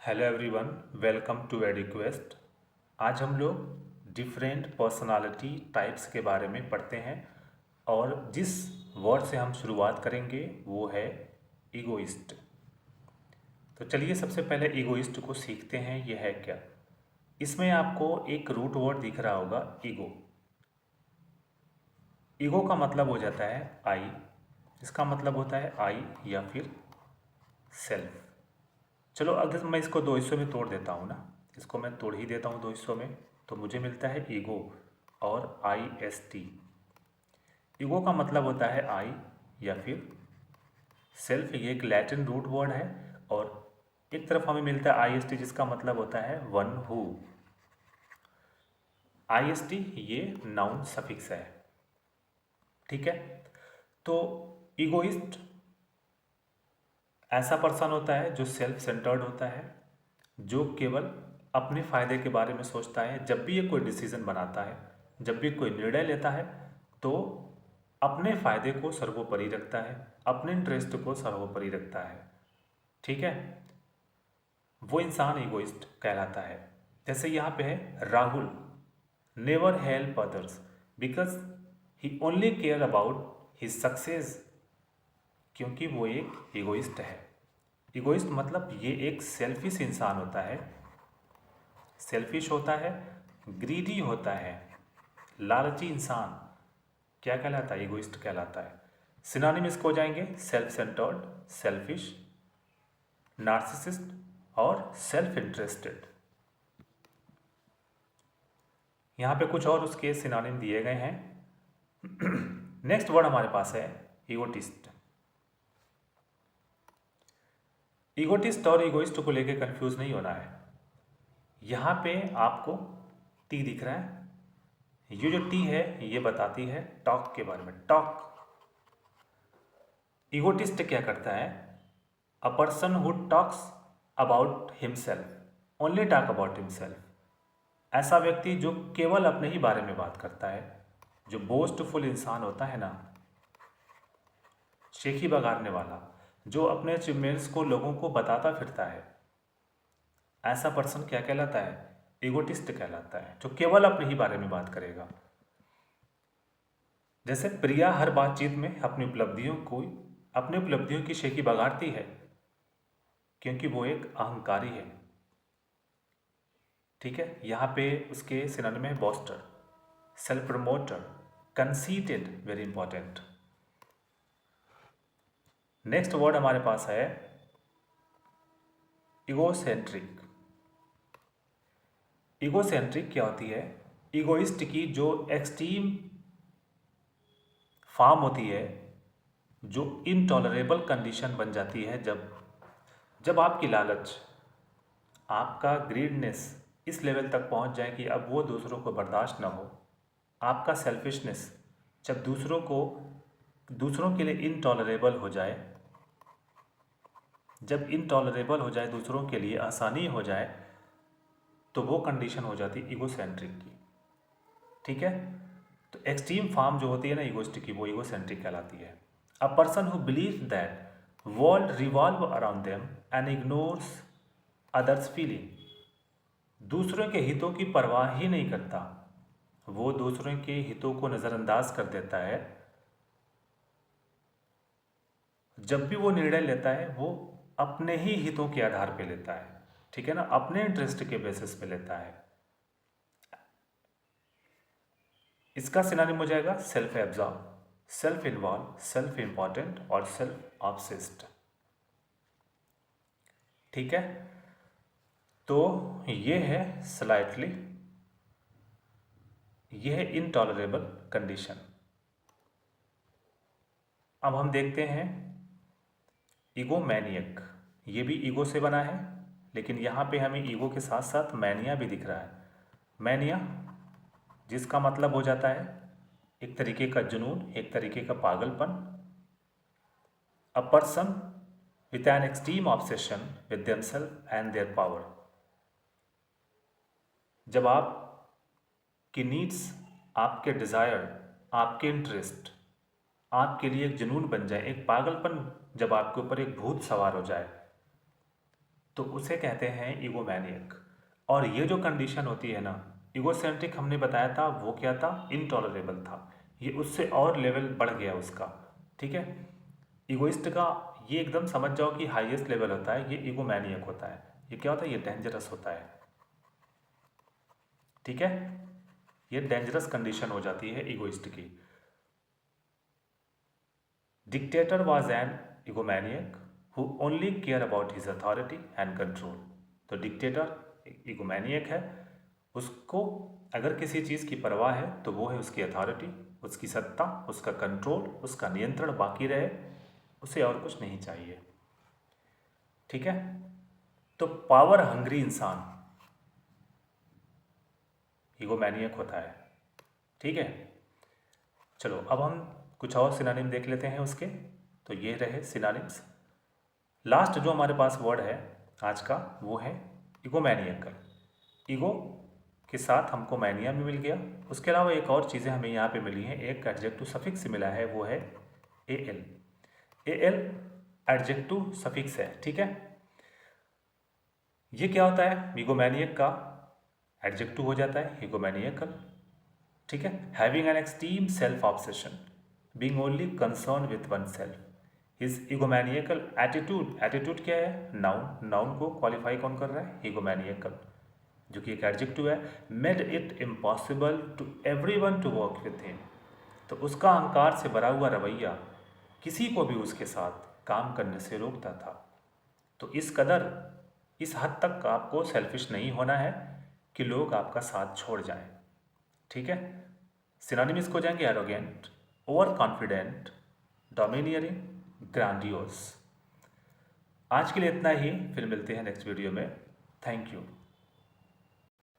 Hello everyone, welcome to Eduquest. आज हम लोग डिफरेंट पर्सनालिटी टाइप्स के बारे में पढ़ते हैं और जिस वर्ड से हम शुरुआत करेंगे वो है ईगोइस्ट। तो चलिए सबसे पहले ईगोइस्ट को सीखते हैं, ये है क्या। इसमें आपको एक रूट वर्ड दिख रहा होगा, ईगो। ईगो का मतलब हो जाता है आई। इसका मतलब होता है आई या फिर सेल्फ। चलो अगर मैं इसको दो हिस्सों में तोड़ देता हूँ ना, इसको मैं तोड़ ही देता हूँ दो हिस्सों में, तो मुझे मिलता है ईगो और आई एस टी। ईगो का मतलब होता है आई या फिर सेल्फ, ये एक लैटिन रूट वर्ड है। और एक तरफ हमें मिलता है आई एस टी, जिसका मतलब होता है one who. I S T ये नाउन सफिक्स है, ठीक है। तो ईगोइस्ट ऐसा पर्सन होता है जो सेल्फ सेंटर्ड होता है, जो केवल अपने फ़ायदे के बारे में सोचता है। जब भी ये कोई डिसीज़न बनाता है, जब भी कोई निर्णय लेता है, तो अपने फ़ायदे को सर्वोपरि रखता है, अपने इंटरेस्ट को सर्वोपरि रखता है, ठीक है। वो इंसान ईगोइस्ट कहलाता है। जैसे यहाँ पे है Rahul never help others because he only care about his success, क्योंकि वो एक ईगोइस्ट है। ईगोइस्ट मतलब ये एक सेल्फिश इंसान होता है, सेल्फिश होता है, ग्रीडी होता है, लालची इंसान क्या कहलाता है? ईगोइस्ट कहलाता है। सिनोनिम इसको हो जाएंगे सेल्फ सेंटर्ड, सेल्फिश, नार्सिसिस्ट और सेल्फ इंटरेस्टेड। यहाँ पे कुछ और उसके सिनोनिम दिए गए हैं। नेक्स्ट वर्ड हमारे पास है ईगोटिस्ट। ईगोटिस्ट और ईगोइस्ट को लेकर कंफ्यूज नहीं होना है। यहाँ पे आपको टी दिख रहा है, ये जो टी है ये बताती है टॉक के बारे में। टॉक। ईगोटिस्ट क्या करता है? A person who talks about himself, only talk about himself. ऐसा व्यक्ति जो केवल अपने ही बारे में बात करता है, जो बोस्टफुल इंसान होता है ना, शेखी बगाड़ने वाला, जो अपने अचीवमेंट्स को लोगों को बताता फिरता है, ऐसा पर्सन क्या कहलाता है? ईगोटिस्ट कहलाता है, जो केवल अपने ही बारे में बात करेगा। जैसे प्रिया हर बातचीत में अपनी उपलब्धियों की शेखी बगाड़ती है, क्योंकि वो एक अहंकारी है, ठीक है। यहाँ पे उसके सिनोनिम में boaster, self promoter, conceited, very important. Next word हमारे पास है इगोसेंट्रिक। इगोसेंट्रिक क्या होती है? इगोइस्ट की जो एक्सट्रीम फॉर्म होती है, जो इनटॉलरेबल कंडीशन बन जाती है, जब आपकी लालच, आपका ग्रीडनेस इस लेवल तक पहुंच जाए कि अब वो दूसरों को बर्दाश्त ना हो। आपका सेल्फिशनेस जब दूसरों के लिए इनटॉलरेबल हो जाए, जब इनटॉलरेबल हो जाए, दूसरों के लिए आसानी हो जाए, तो वो कंडीशन हो जाती है ईगोसेंट्रिक की, ठीक है। तो एक्सट्रीम फॉर्म जो होती है ना ईगोइस्ट की, वो ईगोसेंट्रिक कहलाती है। A person who believe that world revolve around them and ignores others feeling, दूसरों के हितों की परवाह ही नहीं करता, वो दूसरों के हितों को नज़रअंदाज कर देता है। जब भी वो निर्णय लेता है, वो अपने ही हितों के आधार पे लेता है, ठीक है ना, अपने इंटरेस्ट के बेसिस पे लेता है। इसका सिनोनिम हो जाएगा self absorb, self involve, self important और सेल्फ ऑब्सेस्ड, ठीक है। तो ये है स्लाइटली, ये है इनटॉलरेबल कंडीशन। अब हम देखते हैं ईगोमैनियक। ये भी ईगो से बना है, लेकिन यहाँ पे हमें ईगो के साथ साथ मैनिया भी दिख रहा है। मैनिया जिसका मतलब हो जाता है एक तरीके का जुनून, एक तरीके का पागलपन। A person with an extreme obsession with themselves and their power. जब आपकी नीड्स, आपके डिज़ायर, आपके इंटरेस्ट आपके लिए एक जुनून बन जाए, एक पागलपन, जब आपके ऊपर एक भूत सवार हो जाए, तो उसे कहते हैं ईगोमैनियक। और ये जो कंडीशन होती है ना, ईगोसेंट्रिक हमने बताया था वो क्या था, इनटॉलरेबल था। ये उससे और लेवल बढ़ गया उसका, ठीक है। ईगोइस्ट का ये एकदम समझ जाओ कि हाईएस्ट लेवल होता है, ये ईगोमैनियक होता है। ये क्या होता है, ये डेंजरस होता है, ठीक है। ये डेंजरस कंडीशन हो जाती है ईगोइस्ट की। Dictator was an egomaniac who only care about his authority and control. तो डिक्टेटर ईगोमैनियक है, उसको अगर किसी चीज़ की परवाह है तो वो है उसकी अथॉरिटी, उसकी सत्ता, उसका कंट्रोल, उसका नियंत्रण बाकी रहे, उसे और कुछ नहीं चाहिए, ठीक है। तो पावर हंग्री इंसान ईगोमैनियक होता है, ठीक है। चलो अब हम कुछ और सिनोनिम देख लेते हैं उसके। तो ये रहे सिनोनिम्स। लास्ट जो हमारे पास वर्ड है आज का वो है ईगोमैनियकल। ईगो के साथ हमको मैनिया भी मिल गया। उसके अलावा एक और चीज़ें हमें यहाँ पे मिली हैं, एक एडजेक्टिव सफिक्स मिला है, वो है A L. A L adjective suffix है, ठीक है। ये क्या होता है, ईगोमैनियक का एडजेक्टिव हो जाता है ईगोमैनियकल, ठीक है। Having an extreme self obsession, being only concern with one self, his egomaniacal attitude. Attitude क्या है, नाउन। नाउन को क्वालिफाई कौन कर रहा है, ईगोमैनियकल, जो कि एक एडजेक्टिव है। Made it impossible to everyone to work with him. तो उसका अहंकार से भरा हुआ रवैया किसी को भी उसके साथ काम करने से रोकता था। तो इस कदर, इस हद तक आपको सेल्फिश नहीं होना है कि लोग आपका साथ छोड़ जाएं, ठीक है। सिनोनिम्स हो जाएंगे arrogant, over confident, domineering, grandiose. आज के लिए इतना ही, फिर मिलते हैं नेक्स्ट वीडियो में। Thank you.